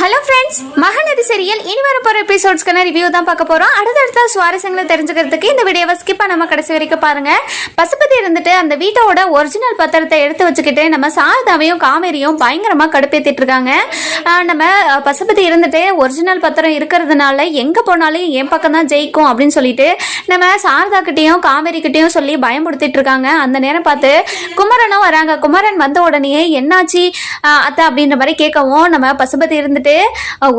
Hello friends, Mahanadi serial இனி வரப்போற எபிசோட்ஸ்க்கான review தான் பார்க்க போறோம். அடுத்தடுத்த சுவாரஸ்யங்களை தெரிஞ்சுக்கிறதுக்கு இந்த வீடியோவை ஸ்கிப் பண்ணாம கடைசி வரைக்கும் பாருங்க. பசுபதி இருந்துட்டு அந்த வீட்டோட ஒரிஜினல் பத்திரத்தை எடுத்து வச்சுக்கிட்டு நம்ம சாரதாவையும் காவேரியும் பயங்கரமா கடுப்பேத்திட்டு இருக்காங்க. நம்ம பசுபதி இருந்துட்டு ஒரிஜினல் பத்திரம் இருக்கிறதுனால எங்க போனாலும் என் பக்கம் தான் ஜெயிக்கும் அப்படின்னு சொல்லிட்டு நம்ம சாரதா கிட்டையும் காவேரி கிட்டையும் சொல்லி பயன்படுத்திட்டு இருக்காங்க. அந்த நேரம் பார்த்து குமரனும் வராங்க. குமரன் வந்த உடனே என்னாச்சு அத்தை அப்படின்ற மாதிரி கேட்கவும் நம்ம பசுபதி இருந்துட்டு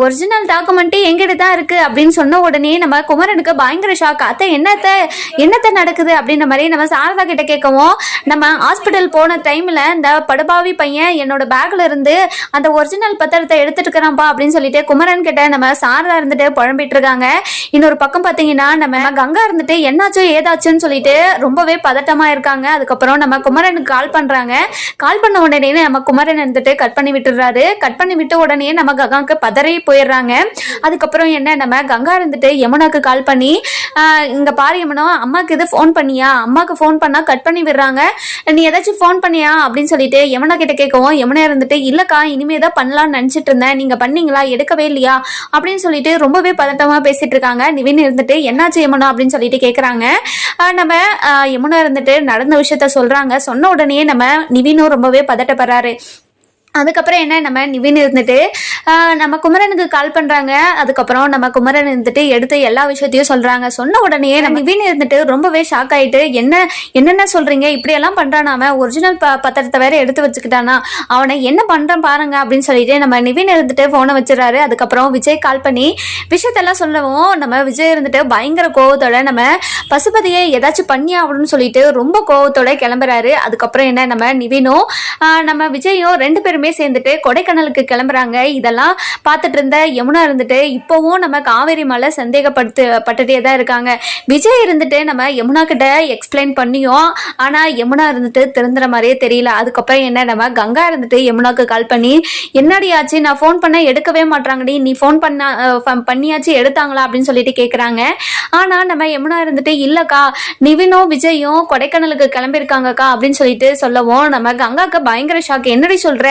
ஒரிஜினல் டாக்குமெண்ட் எங்கிட்ட தான் இருக்கு அப்படின்னு சொன்ன உடனே நம்ம குமரனுக்கு பயங்கர ஷாக். அத்தை என்னத்த நடக்குது அப்படின்ற மாதிரி நம்ம சாரதா கிட்ட கேட்கவும், நம்ம ஹாஸ்பிட்டல் போன டைம்ல இந்த படுபாவி பையன் என்னோட பேக்ல இருந்து அந்த ஒரிஜினல் பத்திரத்தை எடுத்துட்டு இருக்கிறான்பா அப்படின்னு சொல்லிட்டு குமரன் கிட்ட நம்ம சாரதா இருந்துட்டு புழம்பிட்டு இருக்காங்க. இன்னொரு பக்கம் பாத்தீங்கன்னா நம்ம கங்கா இருந்துட்டு என்னாச்சோ ஏதாச்சுன்னு சொல்லிட்டு ரொம்பவே பதட்டமா இருக்காங்க. அதுக்கப்புறம் நம்ம குமரனுக்கு கால் பண்றாங்க. கால் பண்ண உடனே நம்ம குமரன் இருந்துட்டு கட் பண்ணி விட்டுறாரு. கட் பண்ணி விட்ட உடனே நம்ம கங்காக்கு பதறி போயிடுறாங்க. அதுக்கப்புறம் என்ன, நம்ம கங்கா இருந்துட்டு யமுனாக்கு கால் பண்ணி இங்க பாரு யமுனா, அம்மாக்கு இது ஃபோன் பண்ணியா, அம்மாக்கு ஃபோன் பண்ணா கட் பண்ணி விடுறாங்க, நீ ஏதாச்சும் ஃபோன் பண்ணியா அப்படின்னு சொல்லிட்டு யமுனா கிட்ட கேட்கவும், யமுனா இருந்துட்டு இல்லக்கா இனிமே தான் பண்ணலாம்னு நினைச்சிட்டு இருந்தேன், நீங்க பண்ணீங்களா, எடுக்கவே இல்லையா அப்படின்னு சொல்லிட்டு ரொம்பவே பதட்டமா பேசிட்டு இருக்காங்க. நிவின் இருந்துட்டு என்னாச்சு யமுனா அப்படின்னு சொல்லிட்டு கேட்கறாங்க. நம்ம யமுனா இருந்துட்டு நடந்த விஷயத்த சொல்றாங்க. சொன்ன உடனே நம்ம நிவினும் ரொம்பவே பதட்டப்படுறாரு. அதுக்கப்புறம் என்ன, நம்ம நிவின் இருந்துட்டு நம்ம குமரனுக்கு கால் பண்றாங்க. அதுக்கப்புறம் நம்ம குமரன் இருந்துட்டு எடுத்து எல்லா விஷயத்தையும் சொல்றாங்க. சொன்ன உடனே நம்ம நிவின் இருந்துட்டு ரொம்பவே ஷாக் ஆயிட்டு, என்னென்ன சொல்றீங்க, இப்படியெல்லாம் பண்றானா, அவன் ஒரிஜினல் பத்திரத்தை வேற எடுத்து வச்சுக்கிட்டானா, அவனை என்ன பண்றான் பாருங்க அப்படின்னு சொல்லிட்டு நம்ம நிவின் இருந்துட்டு போனை வச்சிடறாரு. அதுக்கப்புறம் விஜய் கால் பண்ணி விஷயத்தெல்லாம் சொல்லவும் நம்ம விஜய் இருந்துட்டு பயங்கர கோவத்தோட நம்ம பசுபதியை ஏதாச்சும் பண்ணியா அப்படின்னு சொல்லிட்டு ரொம்ப கோவத்தோட கிளம்புறாரு. அதுக்கப்புறம் என்ன, நம்ம நிவினும் நம்ம விஜயும் ரெண்டு பேருமே சேர்ந்துட்டு கொடைக்கானலுக்கு கிளம்புறாங்க. இதெல்லாம் பார்த்துட்டு இருந்த யமுனா இருந்துட்டு இப்பவும் நம்ம காவேரி மேல சந்தேகப்பட்டுட்டே தான் இருக்காங்க. விஜய் இருந்துட்டு நம்ம யமுனா கிட்ட எக்ஸ்பிளைன் பண்ணியும் ஆனா யமுனா இருந்துட்டு திருந்துற மாதிரியே தெரியல. அதுக்கப்புறம் என்ன, நம்ம கங்கா இருந்துட்டு யமுனாக்கு கால் பண்ணி என்னடி ஆச்சு, நான் ஃபோன் பண்ண எடுக்கவே மாட்டாங்கடி, நீ ஃபோன் பண்ணியாச்சு எடுத்தாங்களா அப்படின்னு சொல்லிட்டு கேட்குறாங்க. ஆனா நம்ம யமுனா இருந்துட்டு இல்லக்கா நிவினும் விஜயும் கொடைக்கானலுக்கு கிளம்பியிருக்காங்கக்கா அப்படின்னு சொல்லிட்டு சொல்லவும் நம்ம கங்காக்கு பயங்கர ஷாக். என்னடி சொல்ற,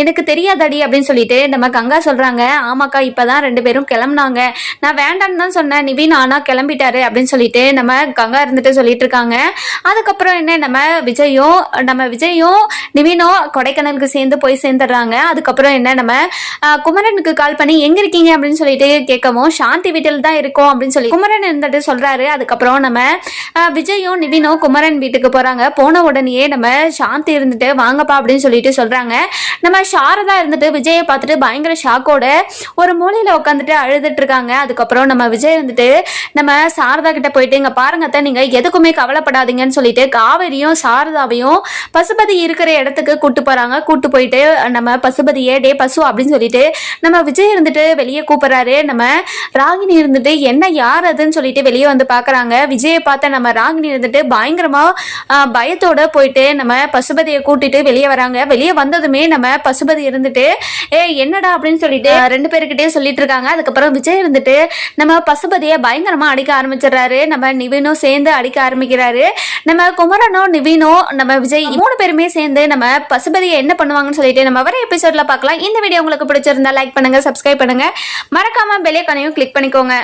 எனக்கு தெரியாதடி அப்படின்னு சொல்லிட்டு நம்ம கங்கா சொல்றாங்க. ஆமாக்கா இப்பதான் ரெண்டு பேரும் கிளம்புனாங்க, நான் வேண்டான்னு தான் சொன்னேன், நிவின் ஆனா கிளம்பிட்டாரு அப்படின்னு சொல்லிட்டு நம்ம கங்கா இருந்துட்டு சொல்லிட்டு இருக்காங்க. அதுக்கப்புறம் என்ன, நம்ம விஜயும் நிவினும் கொடைக்கானலுக்கு போய் சேர்ந்துடுறாங்க. அதுக்கப்புறம் என்ன, நம்ம குமரனுக்கு கால் பண்ணி எங்க இருக்கீங்க அப்படின்னு சொல்லிட்டு கேட்கவும், சாந்தி வீட்டில் தான் இருக்கோம் அப்படின்னு சொல்லி குமரன் இருந்துட்டு சொல்றாரு. அதுக்கப்புறம் நம்ம விஜயும் நிவினும் குமரன் வீட்டுக்கு போறாங்க. போன உடனே நம்ம சாந்தி இருந்துட்டு வாங்கப்பா அப்படின்னு சொல்லிட்டு சொல்றாங்க. நம்ம சாரதா இருந்துட்டு விஜயை பார்த்துட்டு பயங்கர ஷாக்கோட ஒரு மூலையில உட்காந்துட்டு அழுதுட்டு இருக்காங்க. அதுக்கப்புறம் நம்ம விஜய் இருந்துட்டு நம்ம சாரதா கிட்ட போயிட்டு இங்க பாருங்க, நீங்க எதுக்குமே கவலைப்படாதீங்கன்னு சொல்லிட்டு காவேரியும் சாரதாவையும் பசுபதி இருக்கிற இடத்துக்கு கூட்டு போறாங்க. கூட்டு போயிட்டு நம்ம பசுபதியே டே பசு அப்படின்னு சொல்லிட்டு நம்ம விஜய் இருந்துட்டு வெளியே கூப்பிடுறாரு. நம்ம ராகினி இருந்துட்டு என்ன யார் அதுன்னு சொல்லிட்டு வெளியே வந்து பாக்குறாங்க. விஜயை பார்த்த நம்ம ராகினி இருந்துட்டு பயங்கரமா பயத்தோட போயிட்டு நம்ம பசுபதியை கூட்டிட்டு வெளியே வராங்க. வெளியே வந்ததுமே நம்ம பசுபதி இருந்துட்டு என்னடா அப்படின்னு சொல்லிட்டு ரெண்டு பேருக்கிட்டே சொல்லிட்டு இருக்காங்க. அதுக்கப்புறம் விஜய் இருந்துட்டு நம்ம பசுபதியை பயங்கரமா அடிக்க ஆரம்பிச்சிடறாரு. நம்ம நிவினும் சேர்ந்து அடிக்க ஆரம்பிக்கிறாரு. நம்ம குமரனும் நிவினும் நம்ம விஜய் மூணு பேருமே சேர்ந்து நம்ம பசுபதியை என்ன பண்ணுவாங்கன்னு சொல்லிட்டு நம்ம வர எபிசோட்ல பார்க்கலாம். இந்த வீடியோ உங்களுக்கு பிடிச்சிருந்தா லைக் பண்ணுங்க, சப்ஸ்கிரைப் பண்ணுங்க, மறக்காம பெல் ஐகானையும் கிளிக் பண்ணிக்கோங்க.